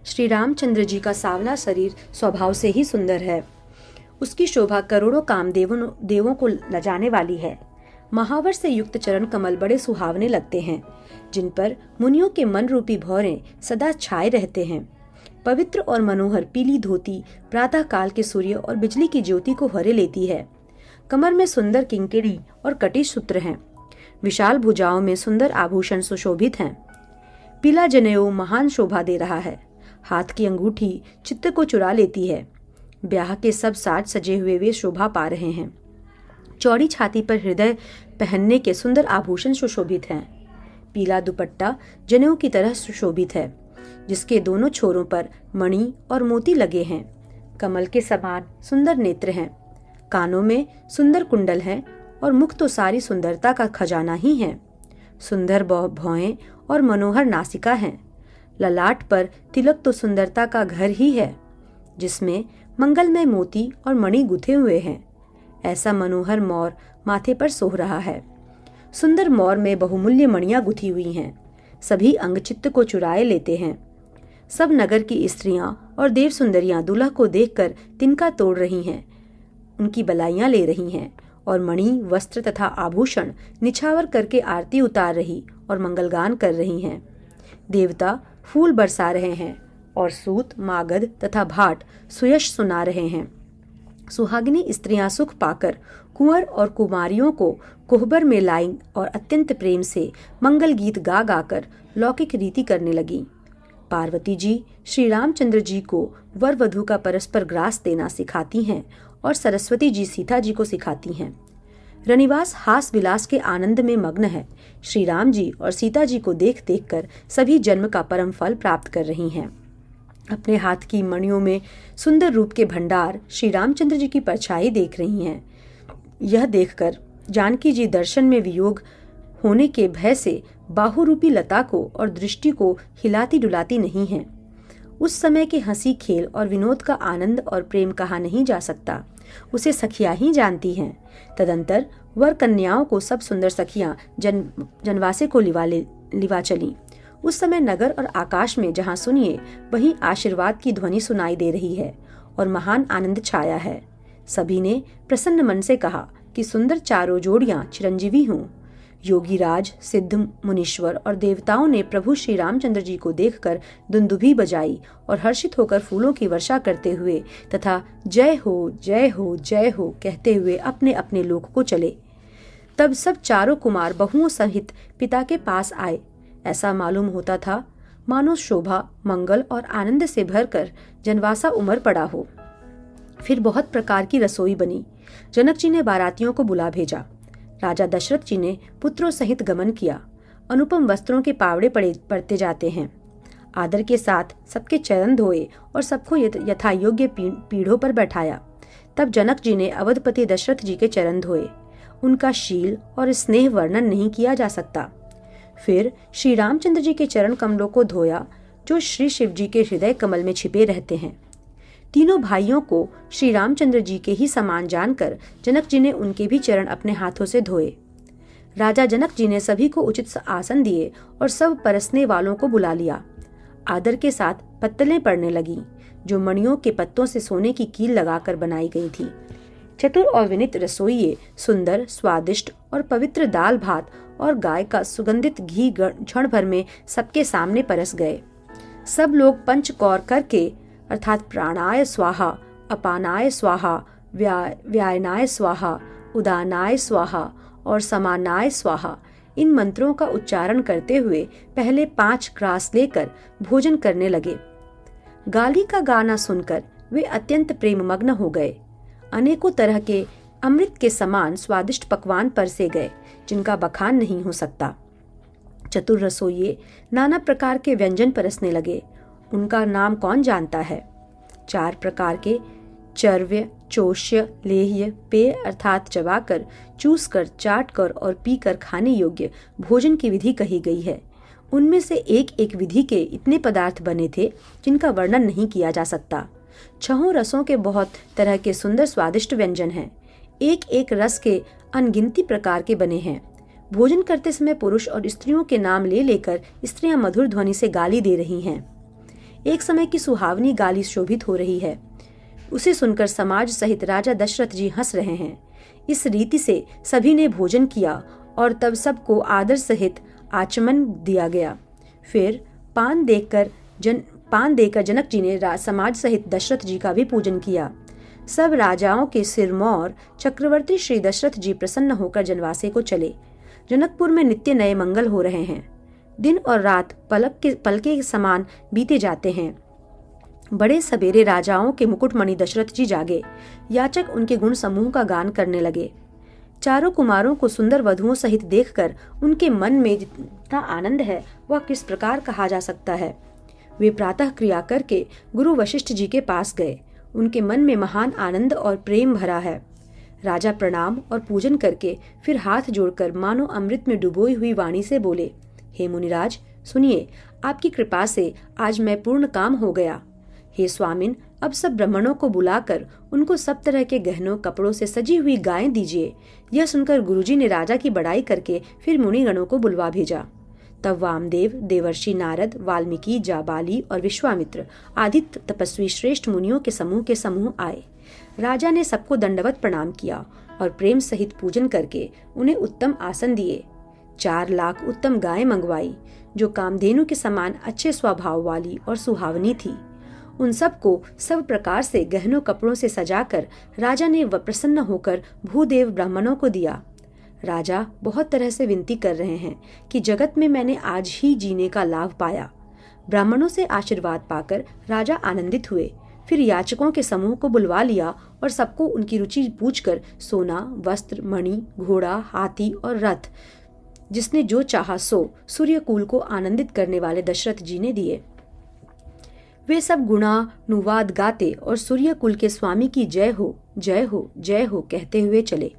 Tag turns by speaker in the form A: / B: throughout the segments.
A: श्री रामचंद्र जी का सांवला शरीर स्वभाव से ही सुंदर है। उसकी शोभा करोड़ों देवों को लजाने वाली है। महावर से युक्त चरण कमल बड़े सुहावने लगते हैं, जिन पर मुनियों के मन रूपी भौरे सदा छाए रहते हैं। पवित्र और मनोहर पीली धोती प्रातः काल के सूर्य और बिजली की ज्योति को हरे लेती है। कमर में सुंदर किंकड़ी और कटी सूत्र हैं। विशाल भुजाओं में सुंदर आभूषण सुशोभित हैं। पीला जनेऊ महान शोभा दे रहा है। हाथ की अंगूठी चित्त को चुरा लेती है। ब्याह के सब साज सजे हुए वे शोभा पा रहे हैं। चौड़ी छाती पर हृदय पहनने के सुंदर आभूषण सुशोभित हैं। पीला दुपट्टा जनेऊ की तरह सुशोभित है, जिसके दोनों छोरों पर मणि और मोती लगे हैं। कमल के समान सुंदर नेत्र हैं। कानों में सुंदर कुंडल हैं और मुख तो सारी सुंदरता का खजाना ही है। सुंदर भौहें और मनोहर नासिका हैं। ललाट पर तिलक तो सुंदरता का घर ही है, जिसमें मंगलमय मोती और मणि गुथे हुए हैं। ऐसा मनोहर मोर माथे पर सोह रहा है। सुंदर मोर में बहुमूल्य मणियां गुथी हुई हैं। सभी अंग चित्त को चुराए लेते हैं। सब नगर की स्त्रियां और देव सुंदरियां दूल्हा को देखकर तिनका तोड़ रही हैं, उनकी बलाइयां ले रही हैं और मणि वस्त्र तथा आभूषण निछावर करके आरती उतार रही और मंगलगान कर रही हैं। देवता फूल बरसा रहे हैं और सूत, मागध तथा भाट सुयश सुना रहे हैं। सुहागिनी स्त्रियां सुख पाकर कुंवर और कुमारियों को कोहबर में लाई और अत्यंत प्रेम से मंगल गीत गा गाकर लौकिक रीति करने लगी। पार्वती जी श्री रामचंद्र जी को वर वधू का परस्पर ग्रास देना सिखाती हैं और सरस्वती जी सीता जी को सिखाती हैं। रनिवास हास विलास के आनंद में मग्न है। श्री राम जी और सीता जी को देख देख कर सभी जन्म का परम फल प्राप्त कर रही हैं। अपने हाथ की मणियों में सुंदर रूप के भंडार श्री रामचंद्र जी की परछाई देख रही हैं। यह देखकर जानकी जी दर्शन में वियोग होने के भय से बाहुरूपी लता को और दृष्टि को हिलाती डुलाती नहीं हैं। उस समय के हंसी खेल और विनोद का आनंद और प्रेम कहा नहीं जा सकता। उसे सखियां ही जानती हैं। तदंतर वर कन्याओं को सब सुंदर सखियां जनवासे को लिवा चली। उस समय नगर और आकाश में जहां सुनिए वहीं आशीर्वाद की ध्वनि सुनाई दे रही है और महान आनंद छाया है। सभी ने प्रसन्न मन से कहा कि सुंदर चारों जोड़ियां चिरंजीवी हों। योगीराज, सिद्ध मुनीश्वर और देवताओं ने प्रभु श्री रामचंद्र जी को देखकर दुंदुभी बजाई और हर्षित होकर फूलों की वर्षा करते हुए तथा जय हो जय हो जय हो कहते हुए अपने अपने लोक को चले। तब सब चारों कुमार बहुओं सहित पिता के पास आए। ऐसा मालूम होता था मानो शोभा, मंगल और आनंद से भरकर जनवासा उमड़ पड़ा हो। फिर बहुत प्रकार की रसोई बनी। जनक जी ने बारातियों को बुला भेजा। राजा दशरथ जी ने पुत्रों सहित गमन किया। अनुपम वस्त्रों के पावड़े पड़ते जाते हैं। आदर के साथ सबके चरण धोए और सबको यथा योग्य पीढ़ों पर बैठाया। तब जनक जी ने अवधपति दशरथ जी के चरण धोए। उनका शील और स्नेह वर्णन नहीं किया जा सकता। फिर श्री रामचंद्र जी के चरण कमलों को धोया, जो श्री शिव जी के हृदय कमल में छिपे रहते हैं। तीनों भाइयों को श्री रामचंद्र जी के ही समान जानकर जनक जी ने उनके भी चरण अपने हाथों से धोए। राजा जनक जी ने सभी को उचित आसन दिए और सब परसने वालों को बुला लिया। आदर के साथ पत्तलें पड़ने लगीं, जो मणियों के पत्तों से सोने की कील लगाकर बनाई गई थी। चतुर और विनीत रसोइये सुंदर, स्वादिष्ट और पवित्र दाल भात और गाय का सुगंधित घी क्षण भर में सबके सामने परस गए। सब लोग पंचकौर करके अर्थात प्राणाय स्वाहा, अपानाय स्वाहा, व्यायनाय स्वाहा, उदानाय स्वाहा और समानाय स्वाहा इन मंत्रों का उच्चारण करते हुए पहले 5 ग्रास लेकर भोजन करने लगे। गाली का गाना सुनकर वे अत्यंत प्रेममग्न हो गए। अनेकों तरह के अमृत के समान स्वादिष्ट पकवान परसे गए, जिनका बखान नहीं हो सकता। चतुर रसोइये नाना प्रकार के व्यंजन परसने लगे। उनका नाम कौन जानता है। 4 प्रकार के चर्व्य, चोष्य, लेह्य, पेय अर्थात चबाकर, चूसकर, चाटकर और पीकर खाने योग्य भोजन की विधि कही गई है। उनमें से एक एक विधि के इतने पदार्थ बने थे जिनका वर्णन नहीं किया जा सकता। 6 रसों के बहुत तरह के सुंदर स्वादिष्ट व्यंजन हैं। एक एक रस के अनगिनती प्रकार के बने हैं। भोजन करते समय पुरुष और स्त्रियों के नाम ले लेकर स्त्रियां मधुर ध्वनि से गाली दे रही हैं। एक समय की सुहावनी गाली शोभित हो रही है। उसे सुनकर समाज सहित राजा दशरथ जी हंस रहे हैं। इस रीति से सभी ने भोजन किया और तब सबको आदर सहित आचमन दिया गया। फिर पान देकर जनक जी ने समाज सहित दशरथ जी का भी पूजन किया। सब राजाओं के सिरमौर चक्रवर्ती श्री दशरथ जी प्रसन्न होकर जनवासे को चले। जनकपुर में नित्य नए मंगल हो रहे हैं। दिन और रात पल के समान बीते जाते हैं। बड़े सवेरे राजाओं के मुकुटमणि दशरथ जी जागे। याचक उनके गुण समूह का गान करने लगे। चारों कुमारों को सुंदर वधुओं सहित देखकर उनके मन में जितना आनंद है वह किस प्रकार कहा जा सकता है। वे प्रातः क्रिया करके गुरु वशिष्ठ जी के पास गए। उनके मन में महान आनंद और प्रेम भरा है। राजा प्रणाम और पूजन करके फिर हाथ जोड़कर मानो अमृत में डुबोई हुई वाणी से बोले, हे मुनिराज, सुनिए, आपकी कृपा से आज मैं पूर्ण काम हो गया। हे स्वामिन, अब सब ब्राह्मणों को बुलाकर उनको सब तरह के गहनों कपड़ों से सजी हुई गायें दीजिए। यह सुनकर गुरुजी ने राजा की बड़ाई करके फिर मुनिगणों को बुलवा भेजा। तब वामदेव, देवर्षि नारद, वाल्मीकि, जाबाली और विश्वामित्र आदि तपस्वी श्रेष्ठ मुनियों के समूह आए। राजा ने सबको दंडवत प्रणाम किया और प्रेम सहित पूजन करके उन्हें उत्तम आसन दिए। 4 लाख उत्तम गायें मंगवाई जो कामधेनु के समान अच्छे स्वभाव वाली और सुहावनी थी। उन सबको सब प्रकार से गहनों कपड़ों से सजाकर राजा ने प्रसन्न होकर भूदेव ब्राह्मणों को दिया। राजा बहुत तरह से विनती कर रहे हैं कि जगत में मैंने आज ही जीने का लाभ पाया। ब्राह्मणों से आशीर्वाद पाकर राजा आनंदित हुए। फिर याचकों के समूह को बुलवा लिया और सबको उनकी रुचि पूछकर सोना, वस्त्र, मणि, घोड़ा, हाथी और रथ जिसने जो चाहा सो सूर्यकुल को आनंदित करने वाले दशरथ जी ने दिए। वे सब गुणानुवाद गाते और सूर्यकुल के स्वामी की जय हो, जय हो, जय हो कहते हुए चले।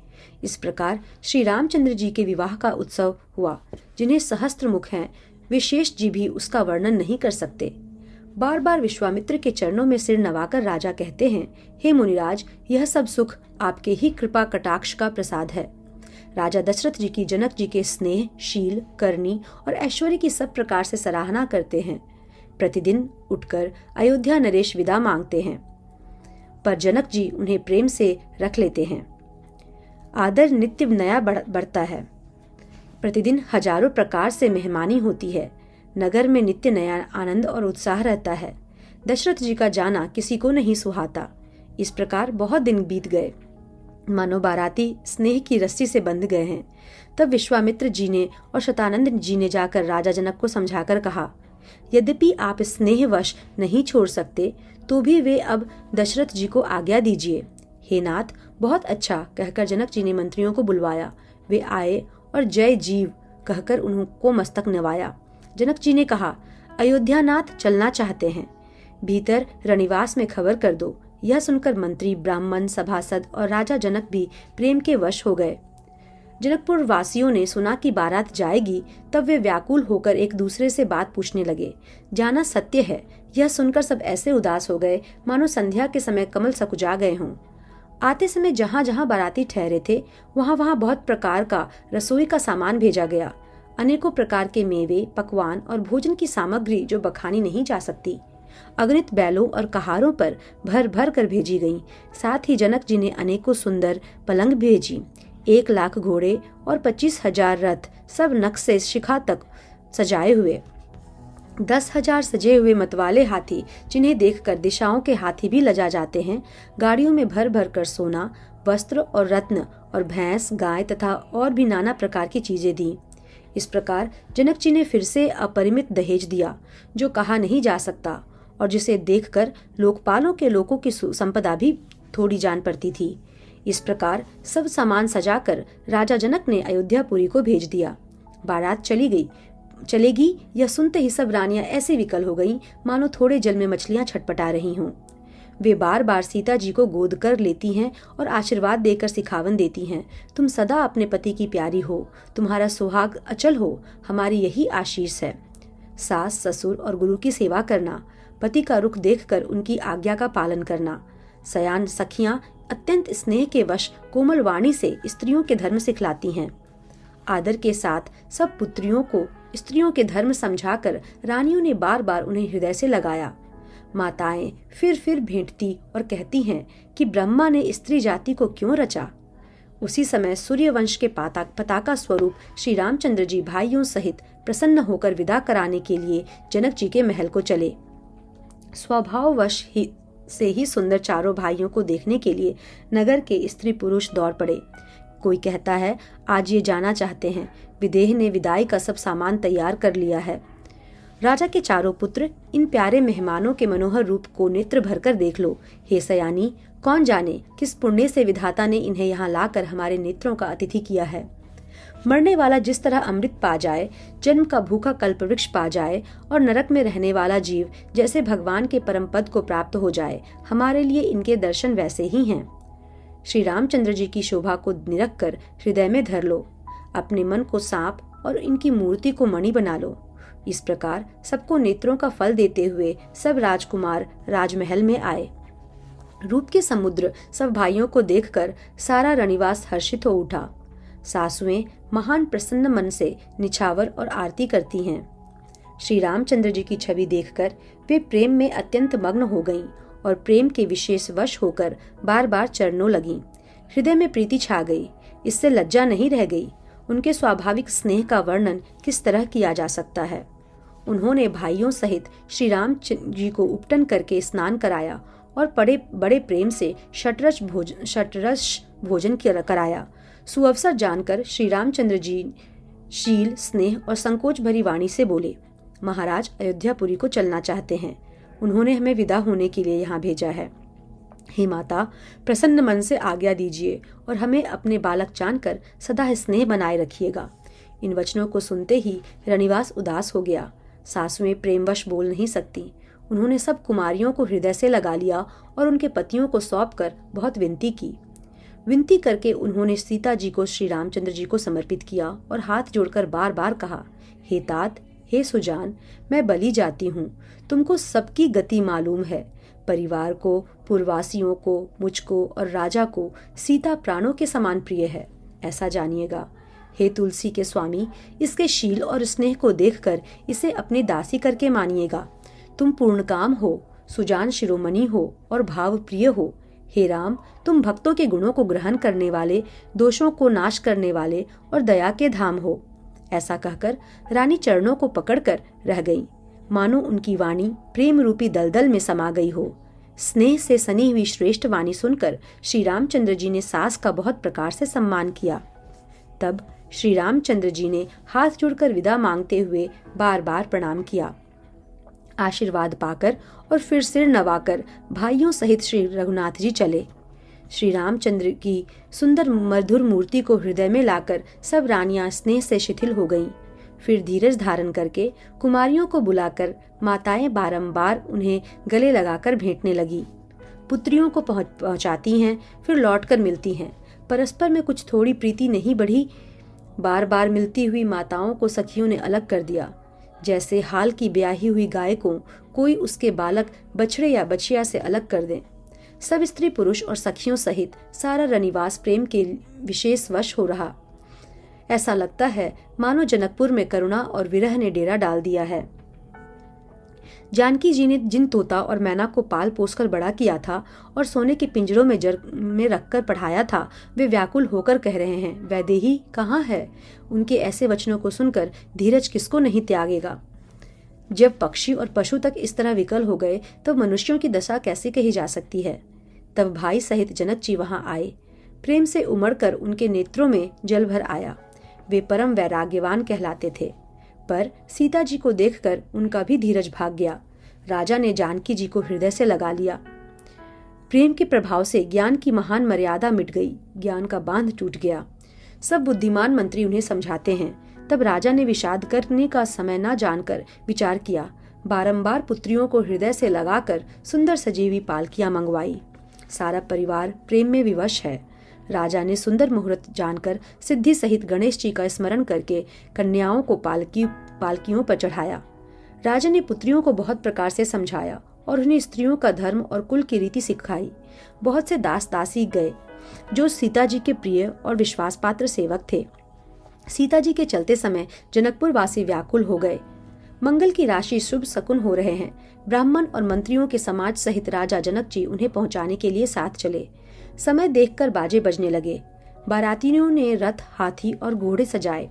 A: इस प्रकार श्री रामचंद्र जी के विवाह का उत्सव हुआ। जिन्हें सहस्त्र मुख हैं, वे शेष जी भी उसका वर्णन नहीं कर सकते। बार बार विश्वामित्र के चरणों में सिर नवाकर राजा कहते हैं, हे मुनिराज, यह सब सुख आपके ही कृपा कटाक्ष का प्रसाद है। राजा दशरथ जी की जनक जी के स्नेह, शील, करनी और ऐश्वर्य की सब प्रकार से सराहना करते हैं। प्रतिदिन उठकर अयोध्या नरेश विदा मांगते हैं, पर जनक जी उन्हें प्रेम से रख लेते हैं। आदर नित्य नया बढ़ता है। प्रतिदिन हजारों प्रकार से मेहमानी होती है। नगर में नित्य नया आनंद और उत्साह रहता है। दशरथ जी का जाना किसी को नहीं सुहाता। इस प्रकार बहुत दिन बीत गए, मानो बाराती स्नेह की रस्सी से बंध गए हैं। तब विश्वामित्र जी ने और शतानंद जी ने जाकर राजा जनक को समझाकर कहा, यद्यपि आप स्नेहवश नहीं छोड़ सकते तो भी वे अब दशरथ जी को आज्ञा दीजिए। हे नाथ, बहुत अच्छा कहकर जनक जी ने मंत्रियों को बुलवाया। वे आए और जय जीव कहकर उनको मस्तक नवाया। जनक जी ने कहा, अयोध्या नाथ चलना चाहते हैं, भीतर रणिवास में खबर कर दो। यह सुनकर मंत्री, ब्राह्मण, सभासद और राजा जनक भी प्रेम के वश हो गए। जनकपुर वासियों ने सुना कि बारात जाएगी, तब वे व्याकुल होकर एक दूसरे से बात पूछने लगे। जाना सत्य है, यह सुनकर सब ऐसे उदास हो गए मानो संध्या के समय कमल सकुचा गए हों। आते समय जहाँ जहाँ बाराती ठहरे थे वहाँ वहाँ बहुत प्रकार का रसोई का सामान भेजा गया। अनेकों प्रकार के मेवे, पकवान और भोजन की सामग्री जो बखानी नहीं जा सकती अगणित बैलों और कहारों पर भर भर कर भेजी गईं। साथ ही जनक जी ने अनेकों सुंदर पलंग भेजी। 1 लाख घोड़े और 25,000 रथ, सब नख से शिखा तक सजाए हुए। 10,000 सजे हुए मतवाले हाथी, जिन्हें देखकर दिशाओं के हाथी भी लजा जाते हैं, गाड़ियों में भर भर कर सोना, वस्त्र और रत्न और भैंस, गाय तथा और भी नाना प्रकार की चीजें दी। इस प्रकार जनक जी ने फिर से अपरिमित दहेज दिया, जो कहा नहीं जा सकता और जिसे देखकर लोकपालों के लोगों की संपदा भी थोड़ी जान पड़ती थी। इस प्रकार सब सामान सजाकर राजा जनक ने अयोध्यापुरी को भेज दिया। बारात चलेगी यह सुनते ही सब रानियां ऐसे विकल हो गईं मानो थोड़े जल में मछलियां छटपटा रही हों। वे बार बार सीता जी को गोद कर लेती हैं और आशीर्वाद देकर सिखावन देती हैं, तुम सदा अपने पति की प्यारी हो, तुम्हारा सुहाग अचल हो, हमारी यही आशीष है। सास, ससुर और गुरु की सेवा करना, पति का रुख देखकर उनकी आज्ञा का पालन करना। सयान सखियां अत्यंत स्नेह के वश कोमल वाणी से स्त्रियों के धर्म सिखलाती हैं। आदर के साथ सब पुत्रियों को स्त्रियों के धर्म समझाकर रानियों ने बार बार उन्हें हृदय से लगाया। माताएं फिर भेंटती और कहती हैं कि ब्रह्मा ने स्त्री जाति को क्यों रचा। उसी समय सूर्यवंश के पताका स्वरूप श्री रामचंद्र जी भाइयों सहित प्रसन्न होकर विदा कराने के लिए जनक जी के महल को चले। स्वभाववश से ही सुंदर चारों भाइयों को देखने के लिए नगर के स्त्री पुरुष दौड़ पड़े। कोई कहता है आज ये जाना चाहते हैं, विदेह ने विदाई का सब सामान तैयार कर लिया है। राजा के चारों पुत्र इन प्यारे मेहमानों के मनोहर रूप को नेत्र भरकर देख लो। हे सयानी, कौन जाने किस पुण्य से विधाता ने इन्हें यहाँ लाकर हमारे नेत्रों का अतिथि किया है। मरने वाला जिस तरह अमृत पा जाए, जन्म का भूखा कल्पवृक्ष पा जाए और नरक में रहने वाला जीव जैसे भगवान के परम पद को प्राप्त हो जाए, हमारे लिए इनके दर्शन वैसे ही हैं। श्री रामचंद्र जी की शोभा को निरख कर हृदय में धर लो, अपने मन को सांप और इनकी मूर्ति को मणि बना लो। इस प्रकार सबको नेत्रों का फल देते हुए सब राजकुमार राजमहल में आए। रूप के समुद्र सब भाइयों को देखकर सारा रनिवास हर्षित हो उठा। सासुएं महान प्रसन्न मन से निछावर और आरती करती हैं। श्री रामचंद्र जी की छवि देखकर वे प्रेम में अत्यंत मग्न हो गईं और प्रेम के विशेष वश होकर बार बार चरणों लगीं। हृदय में प्रीति छा गई, इससे लज्जा नहीं रह गई। उनके स्वाभाविक स्नेह का वर्णन किस तरह किया जा सकता है। उन्होंने भाइयों सहित श्री राम जी को उपटन करके स्नान कराया और बड़े प्रेम से षटरस भोजन कराया। सुअवसर जानकर श्री रामचंद्र जी शील, स्नेह और संकोच भरी वाणी से बोले, महाराज अयोध्यापुरी को चलना चाहते हैं। उन्होंने हमें विदा होने के लिए यहाँ भेजा है। हे माता, प्रसन्न मन से आज्ञा दीजिए और हमें अपने बालक जानकर सदा स्नेह बनाए रखिएगा। इन वचनों को सुनते ही रनिवास उदास हो गया। सासुएं प्रेमवश बोल नहीं सकती। उन्होंने सब कुमारियों को हृदय से लगा लिया और उनके पतियों को सौंपकर बहुत विनती करके उन्होंने सीता जी को श्री रामचंद्र जी को समर्पित किया और हाथ जोड़कर बार बार कहा, हे तात, हे सुजान, मैं बलि जाती हूँ। तुमको सबकी गति मालूम है। परिवार को, पूर्ववासियों को, मुझको और राजा को सीता प्राणों के समान प्रिय है, ऐसा जानिएगा। हे तुलसी के स्वामी, इसके शील और स्नेह को देखकर इसे अपनी दासी करके मानिएगा। तुम पूर्णकाम हो, सुजान शिरोमणि हो और भाव प्रिय हो। हे राम, तुम भक्तों के गुणों को ग्रहण करने वाले, दोषों को नाश करने वाले और दया के धाम हो। ऐसा कहकर रानी चरणों को पकड़कर रह गई, मानो उनकी वाणी प्रेम रूपी दलदल में समा गई हो। स्नेह से सनी हुई श्रेष्ठ वाणी सुनकर श्री रामचंद्र जी ने सास का बहुत प्रकार से सम्मान किया। तब श्री रामचंद्र जी ने हाथ जोड़कर विदा मांगते हुए बार बार प्रणाम किया। आशीर्वाद पाकर और फिर सिर नवाकर भाइयों सहित श्री रघुनाथ जी चले। श्री रामचंद्र की सुंदर मधुर मूर्ति को हृदय में लाकर सब रानियां स्नेह से शिथिल हो गईं। फिर धीरज धारण करके कुमारियों को बुलाकर माताएं बारंबार उन्हें गले लगाकर भेंटने लगी। पुत्रियों को पहुंचाती हैं, फिर लौटकर मिलती हैं। परस्पर में कुछ थोड़ी प्रीति नहीं बढ़ी। बार बार मिलती हुई माताओं को सखियों ने अलग कर दिया, जैसे हाल की ब्याही हुई गाय को कोई उसके बालक बछड़े या बछिया से अलग कर दे। सब स्त्री पुरुष और सखियों सहित सारा रनिवास प्रेम के विशेष वश हो रहा। ऐसा लगता है मानो जनकपुर में करुणा और विरह ने डेरा डाल दिया है। जानकी जी ने जिन तोता और मैना को पाल पोसकर बड़ा किया था और सोने के पिंजरों में रखकर पढ़ाया था, वे व्याकुल होकर कह रहे हैं, वैदेही कहाँ है? उनके ऐसे वचनों को सुनकर धीरज किसको नहीं त्यागेगा। जब पक्षी और पशु तक इस तरह विकल हो गए तो मनुष्यों की दशा कैसे कही जा सकती है। तब भाई सहित जनक जी वहां आए। प्रेम से उमड़कर उनके नेत्रों में जल भर आया। वे परम वैराग्यवान कहलाते थे, पर सीता जी को देखकर उनका भी धीरज भाग गया। राजा ने जानकी जी को हृदय से लगा लिया। प्रेम के प्रभाव से ज्ञान की महान मर्यादा मिट गई, ज्ञान का बांध टूट गया। सब बुद्धिमान मंत्री उन्हें समझाते हैं। तब राजा ने विषाद करने का समय न जानकर विचार किया। बारंबार पुत्रियों को हृदय से लगाकर सुंदर सजी हुई पालकियां मंगवाई। सारा परिवार प्रेम में विवश है। राजा ने सुंदर मुहूर्त जानकर सिद्धि सहित गणेश जी का स्मरण करके कन्याओं को पालकियों पर चढ़ाया। राजा ने पुत्रियों को बहुत प्रकार से समझाया और उन्हें स्त्रियों का धर्म और कुल की रीति सिखाई। बहुत से दास दासी गए जो सीता जी के प्रिय और विश्वास पात्र सेवक थे। सीता जी के चलते समय जनकपुर वासी व्याकुल हो गए। मंगल की राशि शुभ शकुन हो रहे हैं। ब्राह्मण और मंत्रियों के समाज सहित राजा जनक जी उन्हें पहुंचाने के लिए साथ चले। समय देखकर बाजे बजने लगे। बारातियों ने रथ, हाथी और घोड़े सजाए।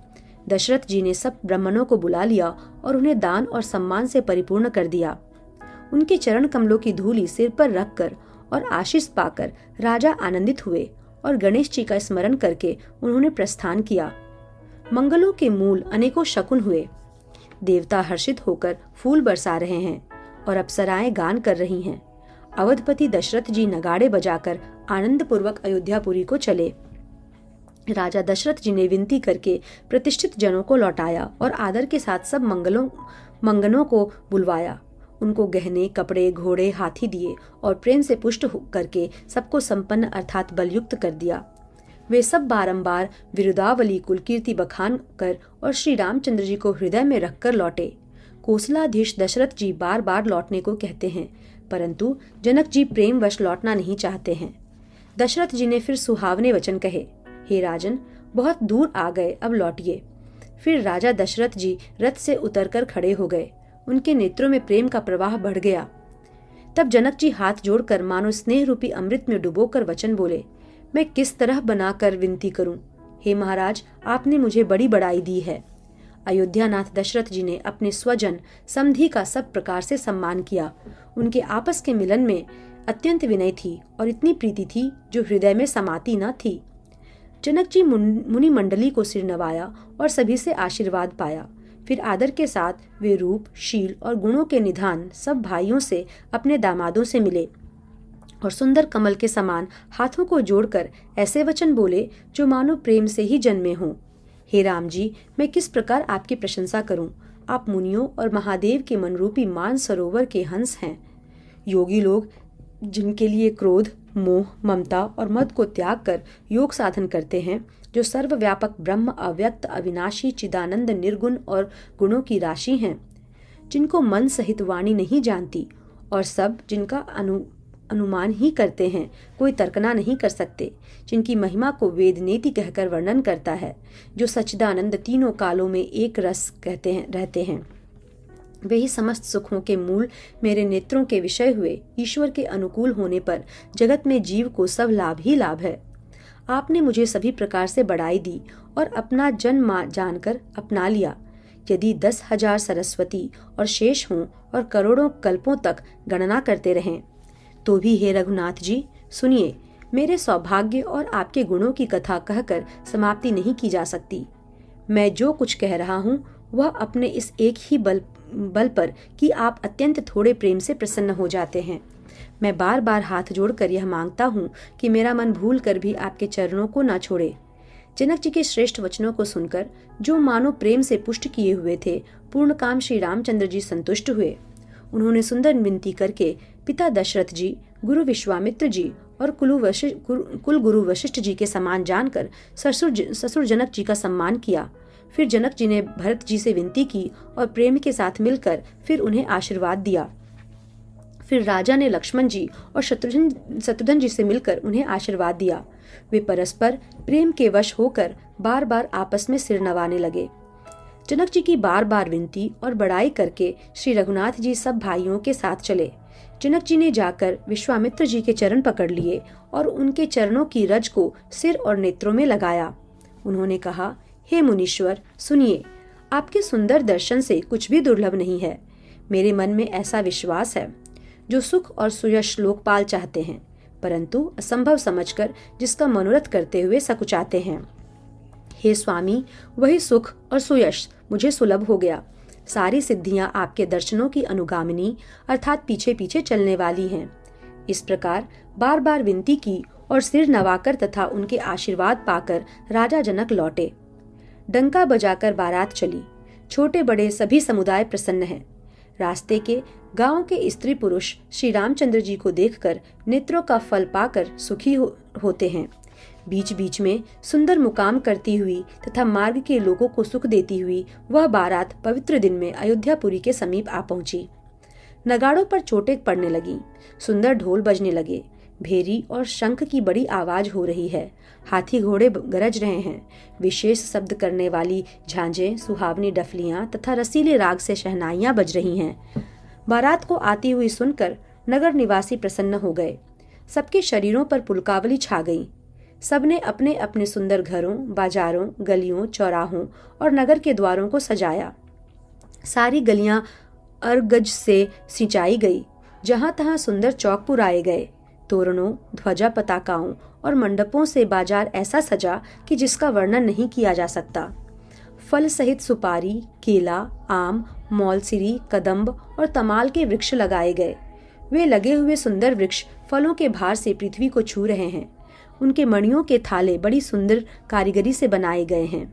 A: दशरथ जी ने सब ब्राह्मणों को बुला लिया और उन्हें दान और सम्मान से परिपूर्ण कर दिया। उनके चरण कमलों की धूली सिर पर रखकर और आशीष पाकर राजा आनंदित हुए और गणेश जी का स्मरण करके उन्होंने प्रस्थान किया। मंगलों के मूल अनेकों शकुन हुए। देवता हर्षित होकर फूल बरसा रहे हैं और अप्सराएं गान कर रही हैं। अवधपति दशरथ जी नगाड़े बजाकर आनंद पूर्वक अयोध्यापुरी को चले। राजा दशरथ जी ने विनती करके प्रतिष्ठित जनों को लौटाया और आदर के साथ सब मंगनों को बुलवाया। उनको गहने, कपड़े, घोड़े, हाथी दिए और प्रेम से पुष्ट करके सबको संपन्न अर्थात बलयुक्त कर दिया। वे सब बारंबार विरुदावली कुलकीर्ति बखान कर और श्री रामचंद्र जी को हृदय में रखकर लौटे। कोसलाधीश दशरथ जी बार बार लौटने को कहते हैं, परंतु जनक जी प्रेमवश लौटना नहीं चाहते हैं। दशरथ जी ने फिर सुहावने वचन कहे, हे राजन, बहुत दूर आ गए, अब लौटिए। फिर राजा दशरथ जी रथ से उतरकर खड़े हो गए। उनके नेत्रों में प्रेम का प्रवाह बढ़ गया। तब जनक जी हाथ जोड़कर मानो स्नेह रूपी अमृत में डुबोकर वचन बोले, मैं किस तरह बनाकर विनती करूं? हे महाराज, आपने मुझे बड़ी बड़ाई दी है। अयोध्यानाथ दशरथ जी ने अपने स्वजन समधी का सब प्रकार से सम्मान किया। उनके आपस के मिलन में अत्यंत विनय थी और इतनी प्रीति थी जो हृदय में समाती न थी। जनक जी मुनि मंडली को सिर नवाया और सभी से आशीर्वाद पाया। फिर आदर के साथ वे रूप, शील और गुणों के निधान सब भाइयों से अपने दामादों से मिले और सुंदर कमल के समान हाथों को जोड़कर ऐसे वचन बोले जो मानो प्रेम से ही जन्मे हों। हे राम जी, मैं किस प्रकार आपकी प्रशंसा करूं? आप मुनियों और महादेव के मनरूपी मान सरोवर के हंस हैं। योगी लोग जिनके लिए क्रोध, मोह, ममता और मद को त्याग कर योग साधन करते हैं, जो सर्वव्यापक ब्रह्म, अव्यक्त, अविनाशी, चिदानंद, निर्गुण और गुणों की राशि हैं, जिनको मन सहित वाणी नहीं जानती और सब जिनका अनुमान ही करते हैं, कोई तर्कना नहीं कर सकते, जिनकी महिमा को वेद नेति कहकर वर्णन करता है, जो सच्चिदानंद तीनों कालों में एक रस रहते हैं, वे ही समस्त सुखों के मूल मेरे नेत्रों के विषय हुए। ईश्वर के अनुकूल होने पर जगत में जीव को सब लाभ ही लाभ है। आपने मुझे सभी प्रकार से बड़ाई दी और अपना जन जानकर अपना लिया। यदि 10,000 सरस्वती और शेष हों और करोड़ों कल्पों तक गणना करते रहें तो भी हे रघुनाथ जी सुनिए, मेरे सौभाग्य और आपके गुणों की कथा कहकर समाप्ति नहीं की जा सकती। मैं जो कुछ कह रहा हूँ वह अपने इस एक ही बल पर कि आप अत्यंत थोड़े प्रेम से प्रसन्न हो जाते हैं। मैं बार बार हाथ जोड़कर यह मांगता हूँ कि मेरा मन भूल कर भी आपके चरणों को न छोड़े। जनक जी के श्रेष्ठ वचनों को सुनकर जो मानो प्रेम से पुष्ट किए हुए थे, पूर्ण काम श्री रामचंद्र जी संतुष्ट हुए। उन्होंने सुंदर विनती करके पिता दशरथ जी, गुरु विश्वामित्र जी और कुल गुरु वशिष्ठ जी के समान जानकर ससुर जनक जी का सम्मान किया। फिर जनक जी ने भरत जी से विनती की और प्रेम के साथ मिलकर फिर उन्हें आशीर्वाद दिया। फिर राजा ने लक्ष्मण जी और शत्रुघ्न जी से मिलकर उन्हें आशीर्वाद दिया। वे परस्पर प्रेम के वश होकर बार बार आपस में सिर नवाने लगे। जनक जी की बार बार विनती और बड़ाई करके श्री रघुनाथ जी सब भाइयों के साथ चले। जनक जी ने जाकर विश्वामित्र जी के चरण पकड़ लिए और उनके चरणों की रज को सिर और नेत्रों में लगाया। उन्होंने कहा, हे मुनीश्वर सुनिए, आपके सुंदर दर्शन से कुछ भी दुर्लभ नहीं है। मेरे मन में ऐसा विश्वास है जो सुख और सुयश लोकपाल चाहते हैं, परंतु असंभव समझकर जिसका मनोरथ करते हुए सकुचाते हैं। हे स्वामी, वही सुख और सुयश मुझे सुलभ हो गया। सारी सिद्धियां आपके दर्शनों की अनुगामिनी अर्थात पीछे पीछे चलने वाली हैं। इस प्रकार बार बार विनती की और सिर नवाकर तथा उनके आशीर्वाद पाकर राजा जनक लौटे। डंका बजाकर बारात चली। छोटे बड़े सभी समुदाय प्रसन्न हैं। रास्ते के गांव के स्त्री पुरुष श्री रामचंद्र जी को देखकर नेत्रों का फल पाकर सुखी होते हैं। बीच बीच में सुंदर मुकाम करती हुई तथा मार्ग के लोगों को सुख देती हुई वह बारात पवित्र दिन में अयोध्यापुरी के समीप आ पहुंची। नगाड़ों पर चोटें पड़ने लगी, सुंदर ढोल बजने लगे। भेरी और शंख की बड़ी आवाज हो रही है। हाथी घोड़े गरज रहे हैं। विशेष शब्द करने वाली झांझें, सुहावनी डफलियां तथा रसीले राग से शहनाइयां बज रही हैं। बारात को आती हुई सुनकर नगर निवासी प्रसन्न हो गए। सबके शरीरों पर पुलकावली छा गई। सबने अपने अपने सुंदर घरों, बाजारों, गलियों, चौराहों और नगर के द्वारों को सजाया। सारी गलियां अरगज से सिंचाई गई। जहां तहां सुंदर चौक पुराए गए। तोरणों, ध्वजा पताकाओं और मंडपों से बाजार ऐसा सजा कि जिसका वर्णन नहीं किया जा सकता। फल सहित सुपारी, केला, आम, मौलसिरी, कदम्ब और तमाल के वृक्ष लगाए गए। वे लगे हुए सुंदर वृक्ष फलों के भार से पृथ्वी को छू रहे हैं। उनके मणियों के थाले बड़ी सुंदर कारीगरी से बनाए गए हैं।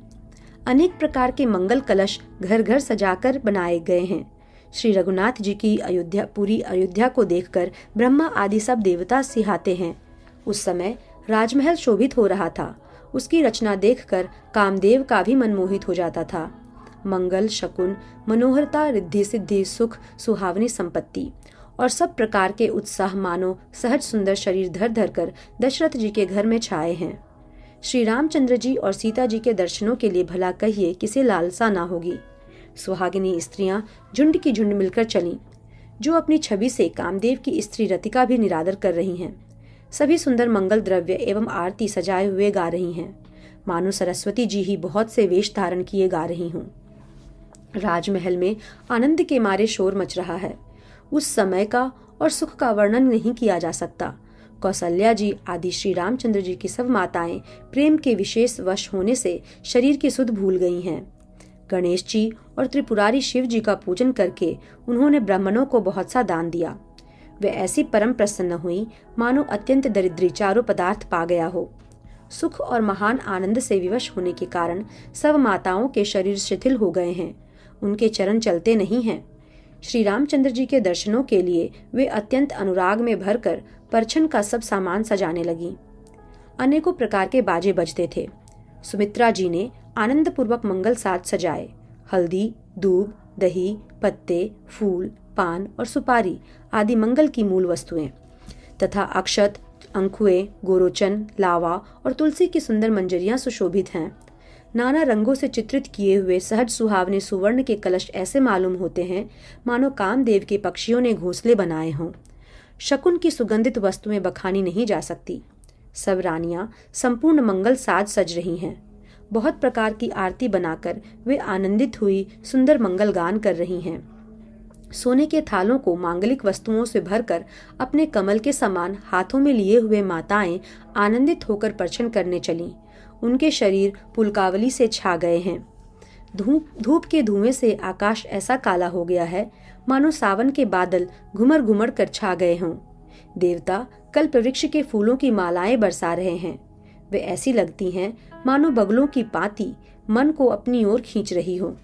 A: अनेक प्रकार के मंगल कलश घर घर सजाकर बनाए गए हैं। श्री रघुनाथ जी की पूरी अयोध्या को देखकर ब्रह्मा आदि सब देवता सिहाते हैं। उस समय राजमहल शोभित हो रहा था। उसकी रचना देखकर कामदेव का भी मन मोहित हो जाता था। मंगल, शकुन, मनोहरता, रिद्धि सिद्धि, सुख, सुहावनी संपत्ति और सब प्रकार के उत्साह मानो सहज सुंदर शरीर धर धर कर दशरथ जी के घर में छाए हैं। श्री रामचंद्र जी और सीता जी के दर्शनों के लिए भला कहिए किसे लालसा ना होगी। सुहागिनी स्त्रियां झुंड की झुंड मिलकर चलीं, जो अपनी छवि से कामदेव की स्त्री रतिका भी निरादर कर रही हैं। सभी सुंदर मंगल द्रव्य एवं आरती सजाए हुए गा रही हैं, मानो सरस्वती जी ही बहुत से वेश धारण किए गा रही हों। राजमहल में आनंद के मारे शोर मच रहा है। उस समय का और सुख का वर्णन नहीं किया जा सकता। कौशल्या जी आदि श्री रामचंद्र जी की सब माताएं प्रेम के विशेष वश होने से शरीर की सुध भूल गई हैं। गणेश जी और त्रिपुरारी शिव जी का पूजन करके उन्होंने ब्राह्मणों को बहुत सा दान दिया। वे ऐसी परम प्रसन्न हुई मानो अत्यंत दरिद्री चारों पदार्थ पा गया हो। सुख और महान आनंद से विवश होने के कारण सब माताओं के शरीर शिथिल हो गए हैं। उनके चरण चलते नहीं हैं। श्री रामचंद्र जी के दर्शनों के लिए वे अत्यंत अनुराग में भरकर परछन का सब सामान सजाने लगी। अनेकों प्रकार के बाजे बजते थे। सुमित्रा जी ने आनंद पूर्वक मंगल साज सजाए। हल्दी, दूब, दही, पत्ते, फूल, पान और सुपारी आदि मंगल की मूल वस्तुएं तथा अक्षत, अंकुए, गोरोचन, लावा और तुलसी की सुंदर मंजरियां सुशोभित हैं। नाना रंगों से चित्रित किए हुए सहज सुहावने सुवर्ण के कलश ऐसे मालूम होते हैं मानो कामदेव के पक्षियों ने घोंसले बनाए हों। शकुन की सुगंधित वस्तुएं बखानी नहीं जा सकती। सब रानियां संपूर्ण मंगल साज सज रही हैं। बहुत प्रकार की आरती बनाकर वे आनंदित हुई सुंदर मंगल गान कर रही हैं। सोने के थालों को मांगलिक वस्तुओं से भरकर अपने कमल के समान हाथों में लिए हुए माताएं आनंदित होकर परछन करने चलीं। उनके शरीर पुलकावली से छा गए हैं। धूप के धुएं से आकाश ऐसा काला हो गया है मानो सावन के बादल घुमर घुमर कर छा गए हों। देवता कल्प वृक्ष के फूलों की मालाएं बरसा रहे हैं। वे ऐसी लगती हैं मानो बगलों की पाती मन को अपनी ओर खींच रही हो।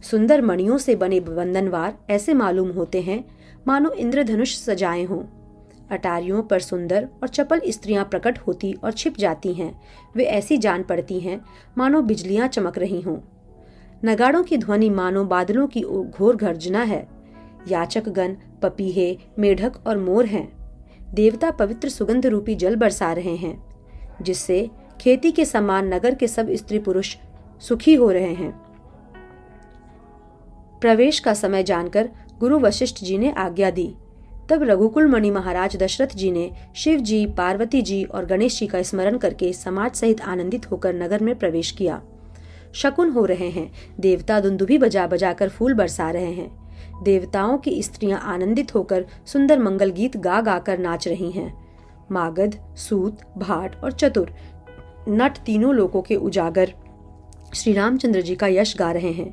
A: सुंदर मणियों से बने बंधनवार ऐसे मालूम होते हैं मानो इंद्रधनुष सजाए हों। अटारियों पर सुंदर और चपल स्त्रियां प्रकट होती और छिप जाती हैं। वे ऐसी जान पड़ती हैं मानो बिजलियां चमक रही हों। नगाड़ों की ध्वनि मानो बादलों की घोर गर्जना है। याचकगण, पपीहे, मेढक और मोर हैं। देवता पवित्र सुगंध रूपी जल बरसा रहे हैं, जिससे खेती के समान नगर के सब स्त्री पुरुष सुखी हो रहे हैं। प्रवेश का समय जानकर गुरु वशिष्ठ जी ने आज्ञा दी। तब रघुकुल मणि महाराज दशरथ जी ने शिव जी, पार्वती जी और गणेश जी का स्मरण करके समाज सहित आनंदित होकर नगर में प्रवेश किया। शकुन हो रहे हैं। देवता दुंदुभी बजा बजाकर फूल बरसा रहे हैं। देवताओं की स्त्रियां आनंदित होकर सुंदर मंगल गीत गा गा कर नाच रही हैं। मागध, सूत, भाट और चतुर नट तीनों लोकों के उजागर श्री रामचंद्र जी का यश गा रहे हैं।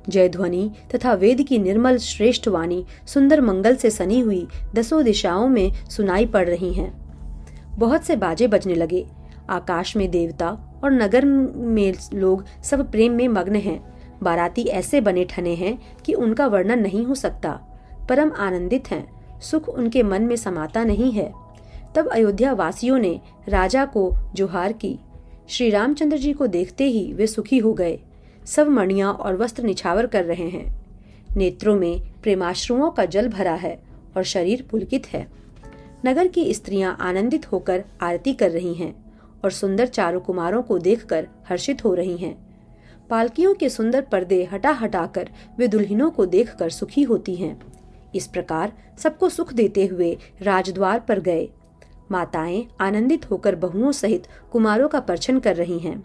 A: जय ध्वनि तथा वेद की निर्मल श्रेष्ठ वाणी सुंदर मंगल से सनी हुई दसों दिशाओं में सुनाई पड़ रही हैं। बहुत से बाजे बजने लगे। आकाश में देवता और नगर में लोग सब प्रेम में मग्न हैं। बाराती ऐसे बने ठने हैं कि उनका वर्णन नहीं हो सकता। परम आनंदित हैं। सुख उनके मन में समाता नहीं है। तब अयोध्या वासियों ने राजा को जोहार की। श्री रामचंद्र जी को देखते ही वे सुखी हो गए। सब मणियां और वस्त्र निछावर कर रहे हैं। नेत्रों में प्रेमाश्रुओं का जल भरा है और शरीर पुलकित है। नगर की स्त्रियां आनंदित होकर आरती कर रही हैं और सुंदर चारों कुमारों को देखकर हर्षित हो रही हैं। पालकियों के सुंदर पर्दे हटा हटाकर वे दुल्हनों को देखकर सुखी होती हैं। इस प्रकार सबको सुख देते हुए राजद्वार पर गए। माताएं आनंदित होकर बहुओं सहित कुमारों का परछन कर रही हैं।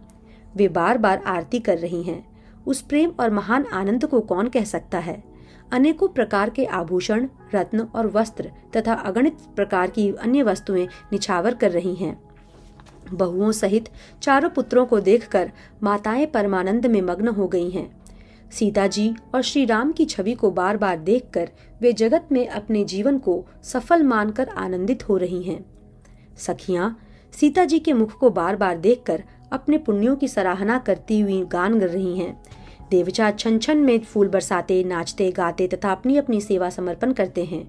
A: वे बार बार आरती कर रही हैं। उस प्रेम और महान आनंद को कौन कह सकता है। अनेकों प्रकार के आभूषण, रत्न और वस्त्र तथा अगणित प्रकार की अन्य वस्तुएं निछावर कर रही हैं। बहुओं सहित चारों पुत्रों को देखकर माताएं परमानंद में मग्न हो गई हैं। सीता जी और श्री राम की छवि को बार बार देखकर वे जगत में अपने जीवन को सफल मानकर आनंदित हो रही हैं। सखियां सीता जी के मुख को बार बार देखकर अपने पुण्यों की सराहना करती हुई गान कर रही हैं। देवचा छन छन में फूल बरसाते, नाचते गाते तथा अपनी अपनी सेवा समर्पण करते हैं।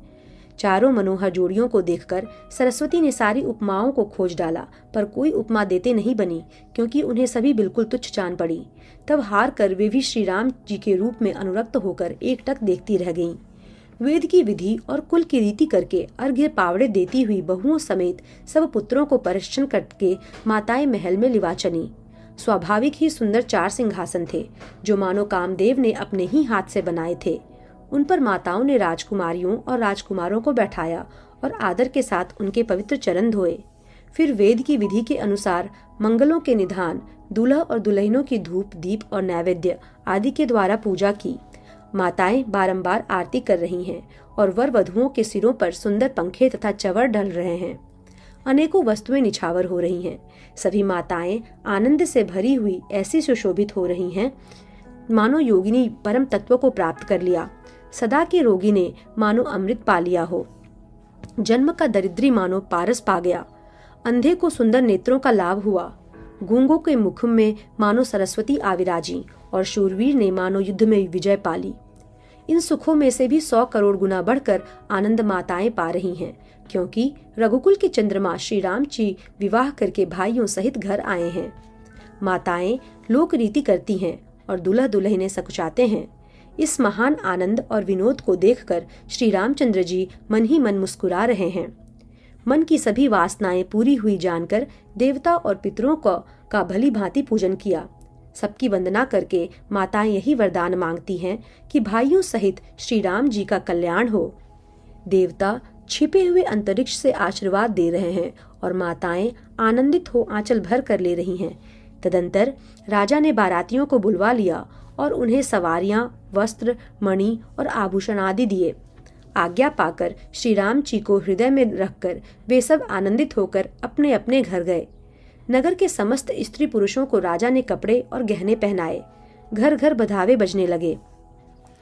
A: चारों मनोहर जोड़ियों को देखकर सरस्वती ने सारी उपमाओं को खोज डाला, पर कोई उपमा देते नहीं बनी, क्योंकि उन्हें सभी बिल्कुल तुच्छ जान पड़ी। तब हार कर वे भी श्री राम जी के रूप में अनुरक्त होकर एकटक देखती रह गईं। वेद की विधि और कुल की रीति करके अर्घ्य पावड़े देती हुई बहुओं समेत सब पुत्रों को परिरक्षण करके माताएं महल में लिवा चली। स्वाभाविक ही सुंदर 4 सिंहासन थे, जो मानो कामदेव ने अपने ही हाथ से बनाए थे। उन पर माताओं ने राजकुमारियों और राजकुमारों को बैठाया और आदर के साथ उनके पवित्र चरण धोए। फिर वेद की विधि के अनुसार मंगलों के निधान, दूल्हा और दुल्हनों की धूप, दीप और नैवेद्य आदि के द्वारा पूजा की। माताएं बारंबार आरती कर रही हैं और वर वधुओं के सिरों पर सुंदर पंखे तथा चवर ढल रहे हैं। अनेकों वस्तुएं निछावर हो रही हैं। सभी माताएं आनंद से भरी हुई ऐसी सुशोभित हो रही हैं मानो योगिनी परम तत्व को प्राप्त कर लिया। सदा के रोगी ने मानो अमृत पा लिया हो। जन्म का दरिद्री मानो पारस पा गया। अंधे को सुंदर नेत्रों का लाभ हुआ। गूंगों के मुख में मानो सरस्वती आविराजी और शूरवीर ने मानो युद्ध में विजय पाली। इन सुखों में से भी 100 करोड़ गुना बढ़कर आनंद माताएं पा रही हैं, क्योंकि रघुकुल के चंद्रमा श्री राम जी विवाह करके भाइयों सहित घर आए हैं। माताएं लोक रीति करती हैं और दूल्हा दुल्हनें सकुचाते हैं। इस महान आनंद और विनोद को देखकर श्री रामचंद्र जी मन ही मन मुस्कुरा रहे हैं। मन की सभी वासनाएं पूरी हुई जानकर देवता और पितरों का भली भांति पूजन किया। सबकी वंदना करके माताएं यही वरदान मांगती हैं कि भाइयों सहित श्री राम जी का कल्याण हो। देवता छिपे हुए अंतरिक्ष से आशीर्वाद दे रहे हैं और माताएं आनंदित हो आंचल भर कर ले रही हैं। तदंतर राजा ने बारातियों को बुलवा लिया और उन्हें सवारियां, वस्त्र, मणि और आभूषण आदि दिए। आज्ञा पाकर श्री राम जी को हृदय में रखकर वे सब आनंदित होकर अपने अपने घर गए। नगर के समस्त स्त्री पुरुषों को राजा ने कपड़े और गहने पहनाए। घर घर बधावे बजने लगे।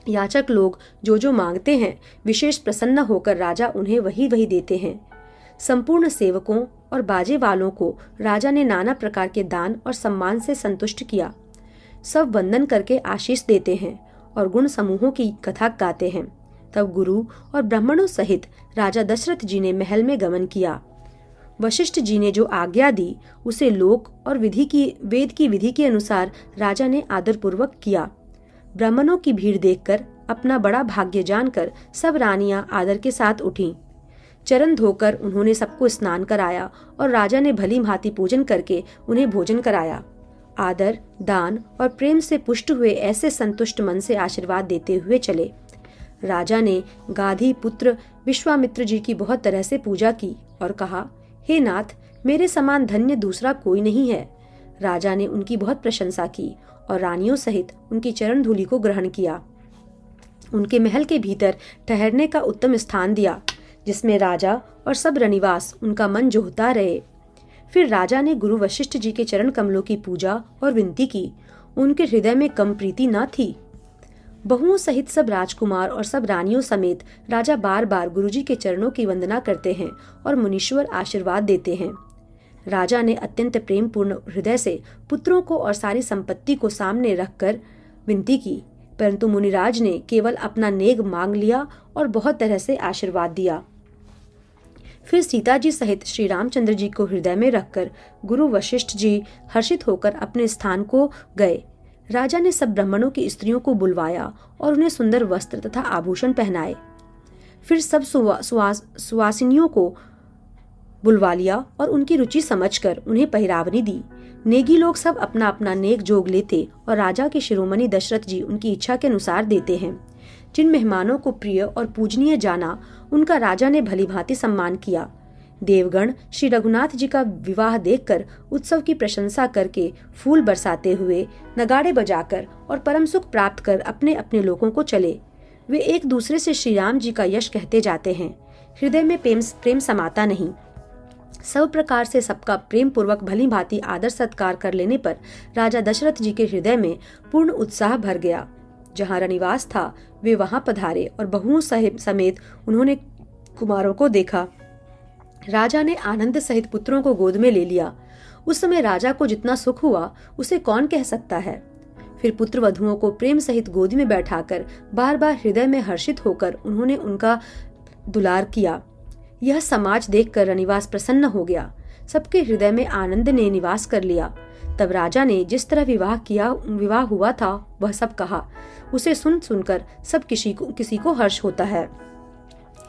A: याचक लोग जो जो मांगते हैं विशेष प्रसन्न होकर राजा उन्हें वही वही देते हैं। संपूर्ण सेवकों और बाजे वालों को राजा ने नाना प्रकार के दान और सम्मान से संतुष्ट किया। सब वंदन करके आशीष देते हैं और गुण समूहों की कथा गाते हैं। तब गुरु और ब्राह्मणों सहित राजा दशरथ जी ने महल में गमन किया। वशिष्ठ जी ने जो आज्ञा दी उसे लोक और वेद की विधि के अनुसार राजा ने आदर पूर्वक किया। ब्राह्मणों की भीड़ देखकर अपना बड़ा भाग्य जानकर सब रानियां आदर के साथ उठीं। चरण धोकर उन्होंने सबको स्नान कराया और राजा ने भली भांति पूजन करके उन्हें भोजन कराया। आदर, दान और प्रेम से पुष्ट हुए ऐसे संतुष्ट मन से आशीर्वाद देते हुए चले। राजा ने गाधी पुत्र विश्वामित्र जी की बहुत तरह से पूजा की और कहा, हे नाथ, मेरे समान धन्य दूसरा कोई नहीं है। राजा ने उनकी बहुत प्रशंसा की और रानियों सहित उनकी चरण धूलि को ग्रहण किया। उनके महल के भीतर ठहरने का उत्तम स्थान दिया, जिसमें राजा और सब रनिवास उनका मन जोहता रहे। फिर राजा ने गुरु वशिष्ठ जी के चरण कमलों की पूजा और विनती की। उनके हृदय में कम प्रीति न थी। बहुओं सहित सब राजकुमार और सब रानियों समेत राजा बार बार गुरुजी के चरणों की वंदना करते हैं और मुनीश्वर आशीर्वाद देते हैं। राजा ने अत्यंत प्रेम पूर्ण हृदय से पुत्रों को और सारी संपत्ति को सामने रखकर विनती की, परंतु मुनिराज ने केवल अपना नेग मांग लिया और बहुत तरह से आशीर्वाद दिया। फिर सीता जी सहित श्री रामचंद्र जी को हृदय में रखकर गुरु वशिष्ठ जी हर्षित होकर अपने स्थान को गए। राजा ने सब ब्राह्मणों की स्त्रियों को बुलवाया और उन्हें सुंदर वस्त्र तथा आभूषण पहनाए। फिर सब सुवासिनियों को बुलवालिया और उनकी रुचि समझकर उन्हें पहिरावनी दी। नेगी लोग सब अपना अपना नेक जोग लेते और राजा के शिरोमणि दशरथ जी उनकी इच्छा के अनुसार देते हैं। जिन मेहमानों को प्रिय और पूजनीय जाना, उनका राजा ने भली भांति सम्मान किया। देवगण श्री रघुनाथ जी का विवाह देखकर उत्सव की प्रशंसा करके फूल बरसाते हुए, नगाड़े बजाकर और परम सुख प्राप्त कर अपने अपने लोगों को चले। वे एक दूसरे से श्री राम जी का यश कहते जाते हैं। हृदय में प्रेम समाता नहीं। सब प्रकार से सबका प्रेम पूर्वक भली भांति आदर सत्कार कर लेने पर राजा दशरथ जी के हृदय में पूर्ण उत्साह भर गया। जहाँ रनिवास था वे वहां पधारे और बहुओं समेत उन्होंने कुमारों को देखा। राजा ने आनंद सहित पुत्रों को गोद में ले लिया। उस समय राजा को जितना सुख हुआ उसे कौन कह सकता है। फिर पुत्र वधुओं को प्रेम सहित गोद में बैठाकर बार बार हृदय में हर्षित होकर उन्होंने उनका दुलार किया। यह समाज देखकर रनिवास प्रसन्न हो गया। सबके हृदय में आनंद ने निवास कर लिया। तब राजा ने जिस तरह विवाह हुआ था वह सब कहा। उसे सुनकर सब किसी को हर्ष होता है।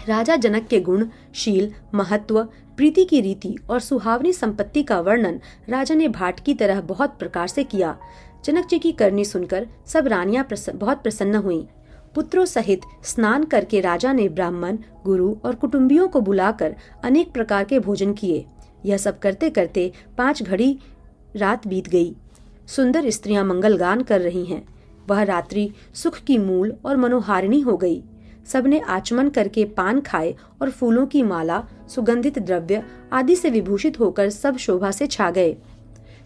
A: राजा जनक के गुण, शील, महत्व, प्रीति की रीति और सुहावनी संपत्ति का वर्णन राजा ने भाट की तरह बहुत प्रकार से किया। जनक जी की करनी सुनकर सब रानियां बहुत प्रसन्न हुईं। पुत्रों सहित स्नान करके राजा ने ब्राह्मण, गुरु और कुटुंबियों को बुलाकर अनेक प्रकार के भोजन किए। यह सब करते करते 5 घड़ी रात बीत गई। सुंदर स्त्रियां मंगलगान कर रही हैं। वह रात्रि सुख की मूल और मनोहारिणी हो गई। सबने आचमन करके पान खाए और फूलों की माला, सुगंधित द्रव्य आदि से विभूषित होकर सब शोभा से छा गए।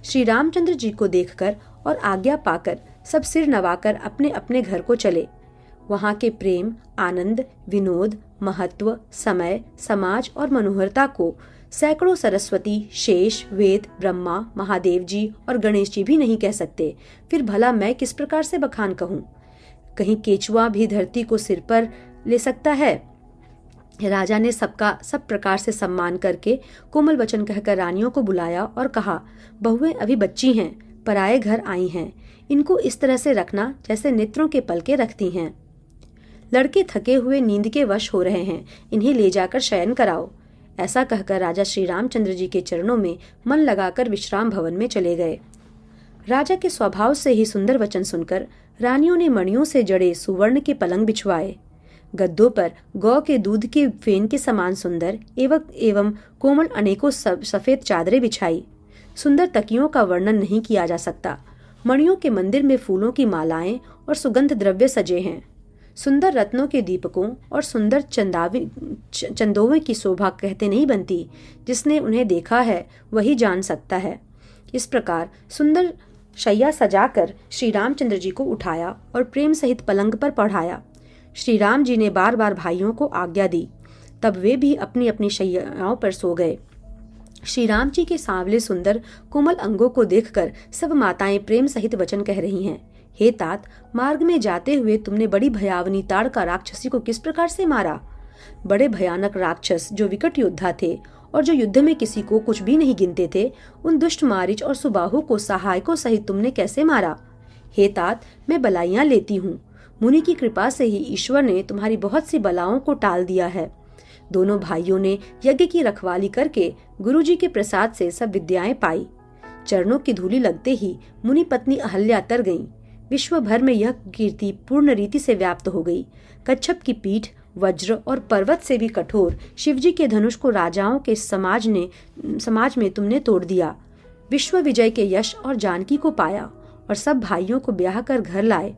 A: श्री रामचंद्र जी को देखकर और आज्ञा पाकर सब सिर नवाकर अपने अपने घर को चले। वहां के प्रेम, आनंद, विनोद, महत्व, समय, समाज और मनोहरता को सैकड़ों सरस्वती, शेष, वेद, ब्रह्मा, महादेव जी और गणेश जी भी नहीं कह सकते। फिर भला मैं किस प्रकार से बखान कहूँ। कहीं केचुआ भी धरती को सिर पर ले सकता है। राजा ने सब प्रकार से सम्मान करके कोमल वचन कहकर रानियों को बुलाया और कहा, बहुएं अभी बच्ची हैं, पराये घर आई हैं। इनको इस तरह से रखना जैसे नेत्रों के पलके रखती हैं। लड़के थके हुए नींद के वश हो रहे हैं, इन्हें ले जाकर शयन कराओ। ऐसा कहकर राजा श्री रामचंद्र जी के चरणों में मन लगाकर विश्राम भवन में चले गए। राजा के स्वभाव से ही सुंदर वचन सुनकर रानियों ने मणियों से जड़े सुवर्ण के पलंग बिछवाए। गद्दों पर गौ के दूध के फेन के समान सुंदर एवं कोमल अनेकों सफेद चादरें बिछाई। सुंदर तकियों का वर्णन नहीं किया जा सकता। मणियों के मंदिर में फूलों की मालाएं और सुगंध द्रव्य सजे हैं। सुंदर रत्नों के दीपकों और सुंदर चंदोवे की शोभा कहते नहीं बनती। जिसने उन्हें देखा है वही जान सकता है। इस प्रकार सुंदर शैया सजाकर श्री रामचंद्र जी को उठाया और प्रेम सहित पलंग पर पढ़ाया। श्री राम जी ने बार बार भाइयों को आज्ञा दी। तब वे भी अपनी अपनी शैयाओं पर सो गए। श्री राम जी के सांवले सुंदर कोमल अंगों को देखकर सब माताएं प्रेम सहित वचन कह रही हैं। हे तात, मार्ग में जाते हुए तुमने बड़ी भयावनी ताड़का राक्षसी को किस प्रकार से मारा। बड़े भयानक राक्षस जो विकट योद्धा थे और जो युद्ध में किसी को कुछ भी नहीं गिनते थे, उन दुष्ट मारीच और सुबाहु को सहायकों सहित तुमने कैसे मारा। हे तात, मैं बलाइयां लेती हूँ। मुनि की कृपा से ही ईश्वर ने तुम्हारी बहुत सी बलाओं को टाल दिया है। दोनों भाइयों ने यज्ञ की रखवाली करके गुरु जी के प्रसाद से सब विद्याएं पाई। चरणों की धूलि लगते ही मुनि पत्नी अहल्या तर गईं। विश्व भर में यह कीर्ति पूर्ण रीति से व्याप्त हो गई। कच्छप की पीठ, वज्र और पर्वत से भी कठोर शिवजी के धनुष को राजाओं के समाज में तुमने तोड़ दिया। विश्व विजय के यश और जानकी को पाया और सब भाइयों को ब्याह कर घर लाए।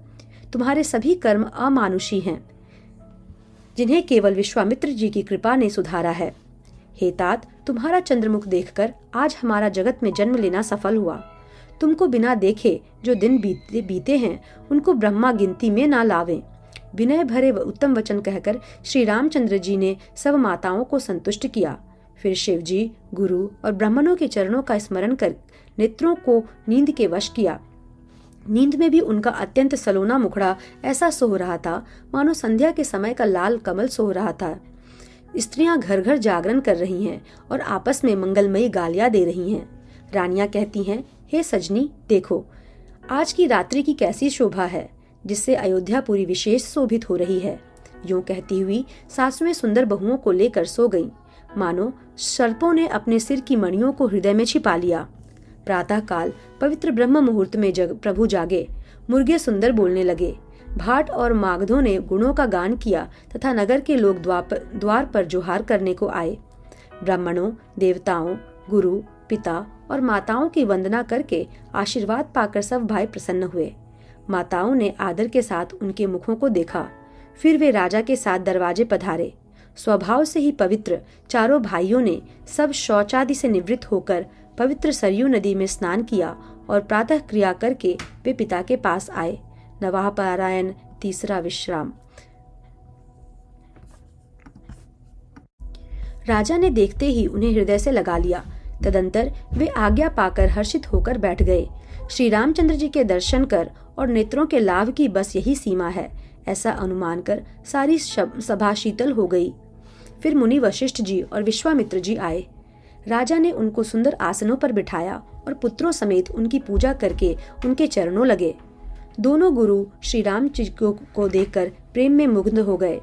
A: तुम्हारे सभी कर्म अमानुषी हैं, जिन्हें केवल विश्वामित्र जी की कृपा ने सुधारा है। हे तात, तुम्हारा चंद्रमुख देखकर आज हमारा जगत में जन्म लेना सफल हुआ। तुमको बिना देखे जो दिन बीते हैं उनको ब्रह्मा गिनती में ना लावें। विनय भरे उत्तम वचन कहकर श्री रामचंद्र जी ने सब माताओं को संतुष्ट किया। फिर शिवजी, गुरु और ब्राह्मणों के चरणों का स्मरण कर नेत्रों को नींद के वश किया। नींद में भी उनका अत्यंत सलोना मुखड़ा ऐसा सोह रहा था मानो संध्या के समय का लाल कमल सोह रहा था। स्त्रियां घर घर जागरण कर रही हैं और आपस में मंगलमयी गालियां दे रही हैं। रानियां कहती हैं, हे सजनी, देखो आज की रात्रि की कैसी शोभा है, जिससे अयोध्या पूरी विशेष शोभित हो रही है। यूं कहती हुई सासुएं सुंदर बहुओं को लेकर सो गईं। मानो सर्पों ने अपने सिर की मणियों को हृदय में छिपा लिया। प्रातः काल पवित्र ब्रह्म मुहूर्त में प्रभु जागे। मुर्गे सुंदर बोलने लगे। भाट और मागधों ने गुणों का गान किया तथा नगर के लोग द्वार पर जोहार करने को आए। ब्राह्मणों, देवताओं, गुरु, पिता और माताओं की वंदना करके आशीर्वाद पाकर सब भाई प्रसन्न हुए। माताओं ने आदर के साथ उनके मुखों को देखा। फिर वे राजा के साथ दरवाजे पधारे। स्वभाव से ही पवित्र चारों भाइयों ने सब शौचादि से निवृत्त होकर पवित्र सरयू नदी में स्नान किया और प्रातः क्रिया करके वे पिता के पास आए। नवाह पारायण, तीसरा विश्राम। राजा ने देखते ही उन्हें हृदय से लगा लिया। तदंतर वे आज्ञा पाकर हर्षित होकर बैठ गए। श्री रामचंद्र जी के दर्शन कर और नेत्रों के लाभ की बस यही सीमा है, ऐसा अनुमान कर सारी सभा शीतल हो गई। फिर मुनि वशिष्ठ जी और विश्वामित्र जी आए। राजा ने उनको सुंदर आसनों पर बिठाया और पुत्रों समेत उनकी पूजा करके उनके चरणों लगे। दोनों गुरु श्री राम जी को देखकर प्रेम में मुग्ध हो गए।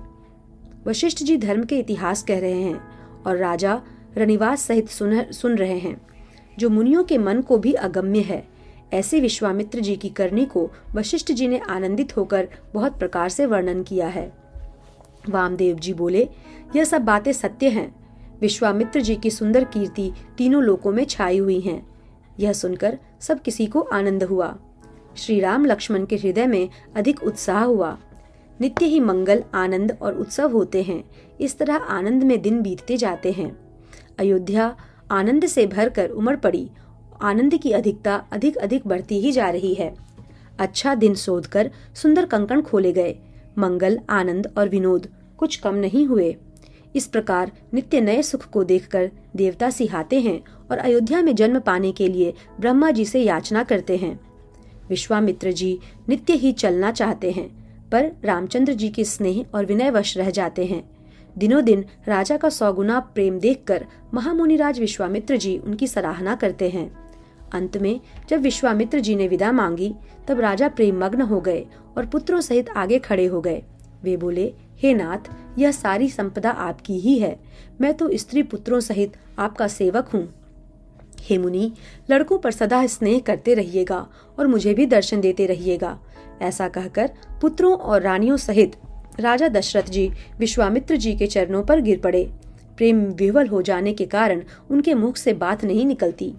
A: वशिष्ठ जी धर्म के इतिहास कह रहे हैं और राजा रनिवास सहित सुन रहे हैं, जो मुनियों के मन को भी अगम्य है। ऐसे विश्वामित्र जी की करनी को वशिष्ठ जी ने आनंदित होकर बहुत प्रकार से वर्णन किया है। वामदेव जी बोले, यह सब बातें सत्य हैं। विश्वामित्र जी की सुंदर कीर्ति तीनों लोकों में छाई हुई है। यह सुनकर सब किसी को आनंद हुआ। श्री राम लक्ष्मण के हृदय में अधिक उत्साह हुआ। नित्य ही मंगल, आनंद और उत्सव होते हैं। इस तरह आनंद में दिन बीतते जाते हैं। अयोध्या आनंद से भरकर उमड़ पड़ी। आनंद की अधिकता अधिक अधिक बढ़ती ही जा रही है। अच्छा दिन शोधकर सुंदर कंकण खोले गए। मंगल, आनंद और विनोद कुछ कम नहीं हुए। इस प्रकार नित्य नए सुख को देखकर देवता सिहाते हैं और अयोध्या में जन्म पाने के लिए ब्रह्मा जी से याचना करते हैं। विश्वामित्र जी नित्य ही चलना चाहते हैं, पर रामचंद्र जी के स्नेह और विनयवश रह जाते हैं। दिनों दिन राजा का 100 गुना प्रेम देखकर महामुनिराज विश्वामित्र जी उनकी सराहना करते हैं। अंत में जब विश्वामित्र जी ने विदा मांगी, तब राजा प्रेम मग्न हो गए और पुत्रों सहित आगे खड़े हो गए। वे बोले, हे नाथ, यह सारी संपदा आपकी ही है। मैं तो स्त्री पुत्रों सहित आपका सेवक हूँ। हे मुनि, लड़कों पर सदा स्नेह करते रहिएगा और मुझे भी दर्शन देते रहिएगा। ऐसा कहकर पुत्रों और रानियों सहित राजा दशरथ जी विश्वामित्र जी के चरणों पर गिर पड़े। प्रेम विह्वल हो जाने के कारण उनके मुख से बात नहीं निकलती।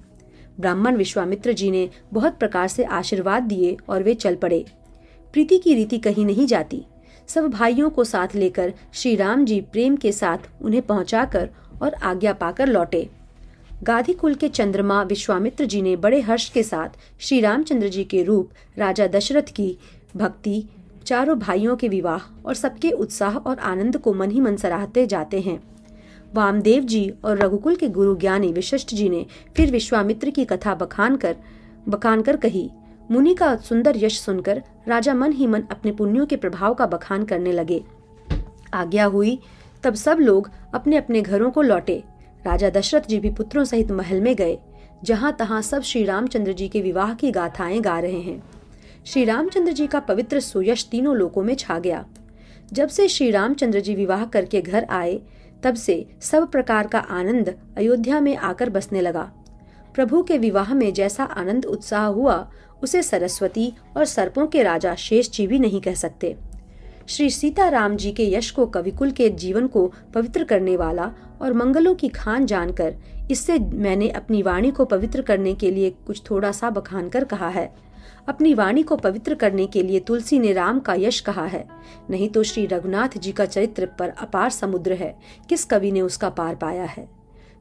A: ब्राह्मण विश्वामित्र जी ने बहुत प्रकार से आशीर्वाद दिए और वे चल पड़े। प्रीति की रीति कहीं नहीं जाती। सब भाइयों को साथ लेकर श्री राम जी प्रेम के साथ उन्हें पहुंचाकर और आज्ञा पाकर लौटे। गाधी कुल के चंद्रमा विश्वामित्र जी ने बड़े हर्ष के साथ श्री रामचंद्र जी के रूप, राजा दशरथ की भक्ति, चारों भाइयों के विवाह और सबके उत्साह और आनंद को मन ही मन सराहते जाते हैं। वामदेव जी और रघुकुल के गुरु ज्ञानी वशिष्ठ जी ने फिर विश्वामित्र की कथा बखान कर कही। मुनि का सुंदर यश सुनकर राजा मन ही मन अपने पुण्यों के प्रभाव का बखान करने लगे। आज्ञा हुई तब सब लोग अपने अपने घरों को लौटे। राजा दशरथ जी भी पुत्रों सहित महल में गए। जहां तहां सब श्री रामचंद्र जी के विवाह की गाथाएं गा रहे हैं। श्री रामचंद्र जी का पवित्र सुयश तीनों लोकों में छा गया। जब से श्री रामचंद्र जी विवाह करके घर आए, तब से सब प्रकार का आनंद अयोध्या में आकर बसने लगा। प्रभु के विवाह में जैसा आनंद उत्साह हुआ, उसे सरस्वती और सर्पों के राजा शेष जी भी नहीं कह सकते। श्री सीताराम जी के यश को कविकुल के जीवन को पवित्र करने वाला और मंगलों की खान जानकर इससे मैंने अपनी वाणी को पवित्र करने के लिए कुछ थोड़ा सा बखान कर कहा है। अपनी वाणी को पवित्र करने के लिए तुलसी ने राम का यश कहा है, नहीं तो श्री रघुनाथ जी का चरित्र पर अपार समुद्र है, किस कवि ने उसका पार पाया है।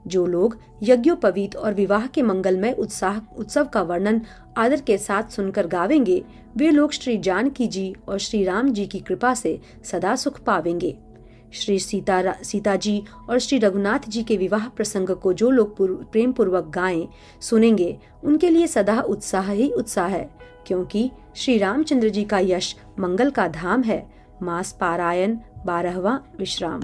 A: जो लोग यज्ञोपवीत और विवाह के मंगलमय उत्सव का वर्णन आदर के साथ सुनकर गावेंगे, वे लोग श्री जानकी जी और श्री राम जी की कृपा से सदा सुख पावेंगे। श्री सीता जी और श्री रघुनाथ जी के विवाह प्रसंग को जो लोग प्रेम पूर्वक गाएं सुनेंगे, उनके लिए सदा उत्साह ही उत्साह है, क्योंकि श्री रामचंद्र जी का यश मंगल का धाम है। मास पारायण, 12वां विश्राम।